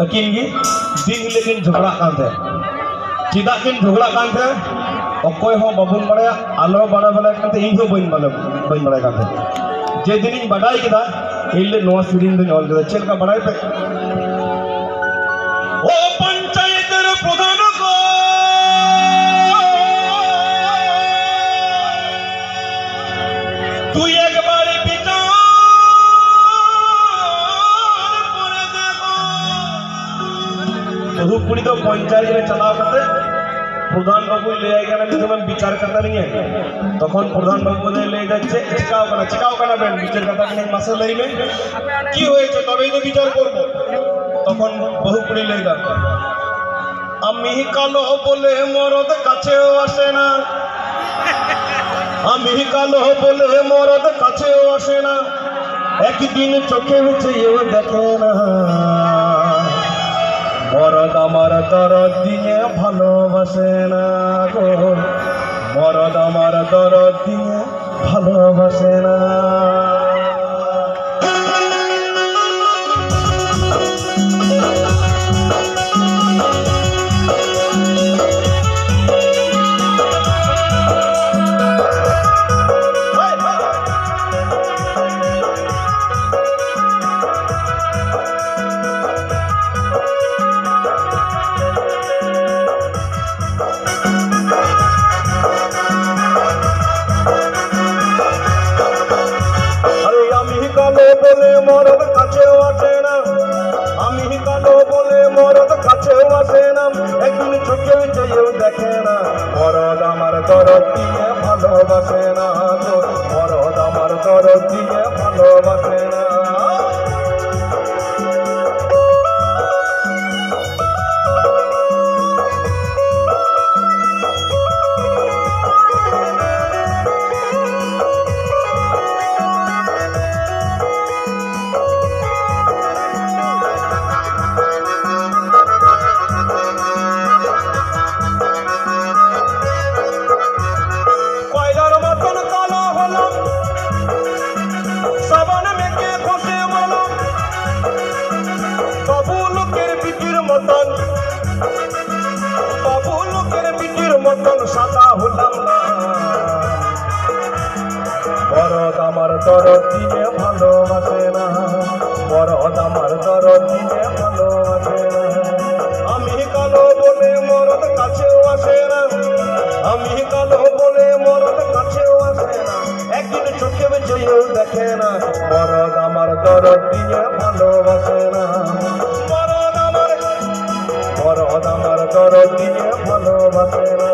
akin गी दिन लेकिन झगड़ा कांते चिदा किन झगड़ा कांते अकोय हो बाबुन बड़े आलो बड़ा बड़ा कांते इन हो बइन बड़ा कांते जे दिन इन बड़ाई किदा इल्ले नोआ सिरिन दिन ऑल किदा चेल का बड़ाई पे ओ पंचायतर प्रधान को तू एक बार विचार करे देखो तो पूरी तो पंचायत में चला करते प्रधान बाबू ले आएगा ना तो विचार करता नहीं है तখন प्रधान बाबू ने ले যাচ্ছে চিকাও কানা বেন বিচার কথা কি মাসলাই में কি হয়েছে তবেই তো বিচার করব তখন বহু পুরি ले গা আমি কালো বলে মরদ কাছেও আসে না আমি কালো বলে মরদ কাছেও আসে না একদিন চোখে চেয়েও দেখে না মরদ আমার দরদ দিয়ে ভালোবাসে না গো মরদ আমার দরদ দিয়ে ভালোবাসে না बोले मरद काछेও আসে না আমি কালো বলে মরদ কাছেও আসে না একদিন চোখে চেয়েও দেখে না মরদ আমার দরদ দিয়ে ভালোবাসে না মরদ আমার দরদ দিয়ে ভালোবাসে না মরদ আমার দরদ দিয়ে ভালোবাসে না মরদ আমার দরদ দিয়ে ভালোবাসে না আমি কালো বলে মরদ কাছেও আসে না আমি কালো বলে মরদ কাছেও আসে না একদিন চোখে চেয়েও দেখে না মরদ আমার দরদ দিয়ে ভালোবাসে না মরদ আমার দরদ দিয়ে ভালোবাসে না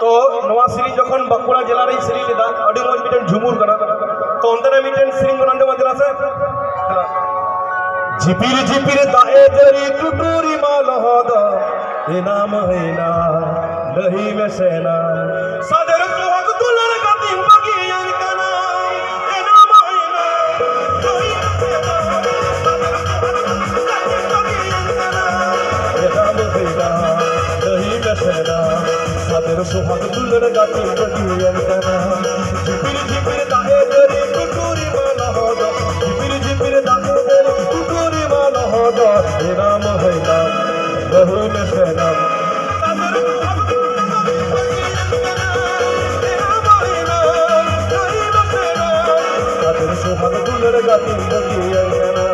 तो नवा सिरी जखन बांकुड़ा जिला रे सिरी लेदा अडी मज मिटन झुमुर कना तो अंतरे मिटन सिरी बनांदे मजला से झिपिर झिपिर दाए जरी टुटुरी माल हद ए नाम हैना लही में सेना सादर सुहाग दुलर गाती मगी अंकना ए नाम हैना लही में सेना ए नाम हैना लही में सेना सादर सुहाग दुलर गाती मगी अंकना झिपिर झिपिर दाए जरी टुटुरी माल हद झिपिर झिपिर दाए जरी टुटुरी माल हद ए नाम हैना लही में सेना सुहाग दुलर गाती मगी अंकना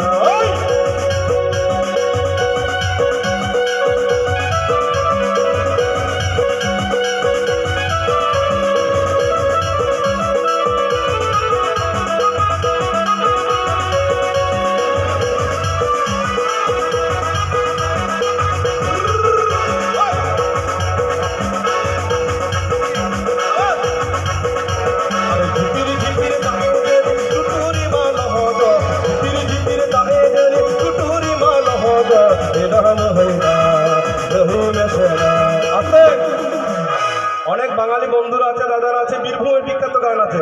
অনেক বাঙালি বন্ধুরা আছে দাদারা আছে বীরভূমের বিখ্যাত গান আছে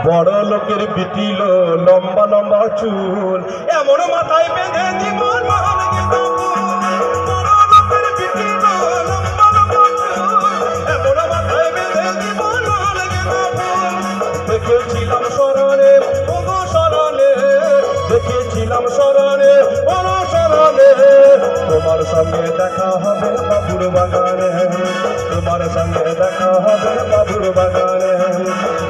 বড় লোকের বিটিল লম্বা লম্বা চুল এমন মাথায় বেঁধে জীবন মহান বড় লোকের বিটিল লম্বা লম্বা চুল এমন মাথায় বেঁধে জীবন মহান দেখেছিলাম স্মরণে দেখেছিলাম স্মরণে বাগানে অনুসরণে তোমার সঙ্গে দেখা হবে বাবুর বাগানে তোমার সঙ্গে দেখা হবে বাবুর বাগানে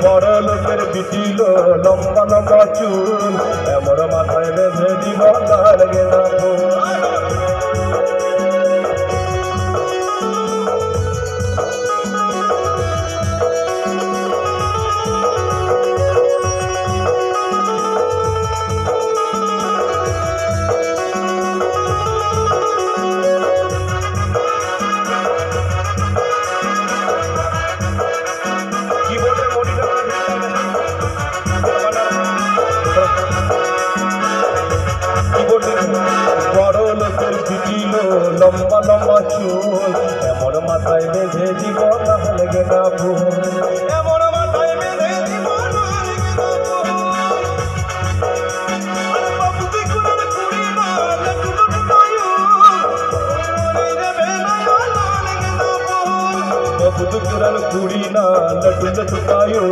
বড় লোকের বিটিল লম্বা লম্বা চুল এমন মাথায় বেঁধে দিব তার গেঁদা ফুল বড় লোকের পিটিল লম্বা লম্বা চুল এমন মাথায় বেঁধে দিব তাহলে গেঁদা ফুল এমন মাথায় বেঁধে দিব কুড়ি না লটু লটুকায়ু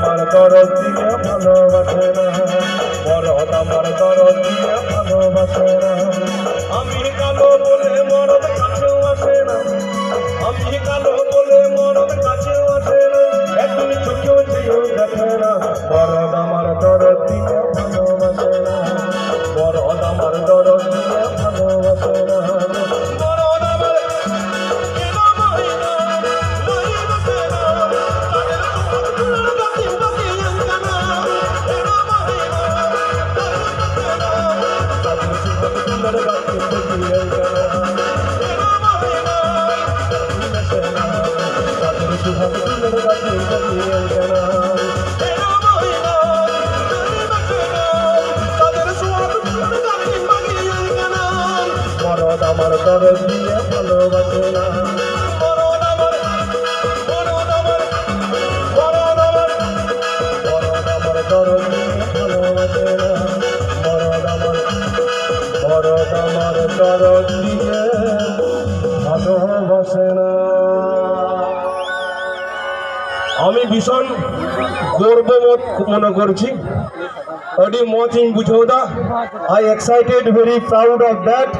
আমার দরদ দিয়ে ভালোবাসে না মরদ আমার দরদ দিয়ে ভালোবাসে না আমি কালো বলে মরদ কাছেও আসে না আমি কালো বলে মরদ কাছেও আসে না একদিন চোখেও চেয়েও দেখে না মরদ আমার দরদ দিয়ে ভালোবাসে না মরদ আমার দরদ দিয়ে ভালোবাসে না মরদ আমার দরদ দিয়ে ভালোবাসে না মরদ আমার দরদ দিয়ে ভালোবাসে না মরদ আমার দরদ দিয়ে ভালোবাসে না আমি ভীষণ গর্ববোধ মনে করছি আডি মচিং বুঝোদা I excited very proud of that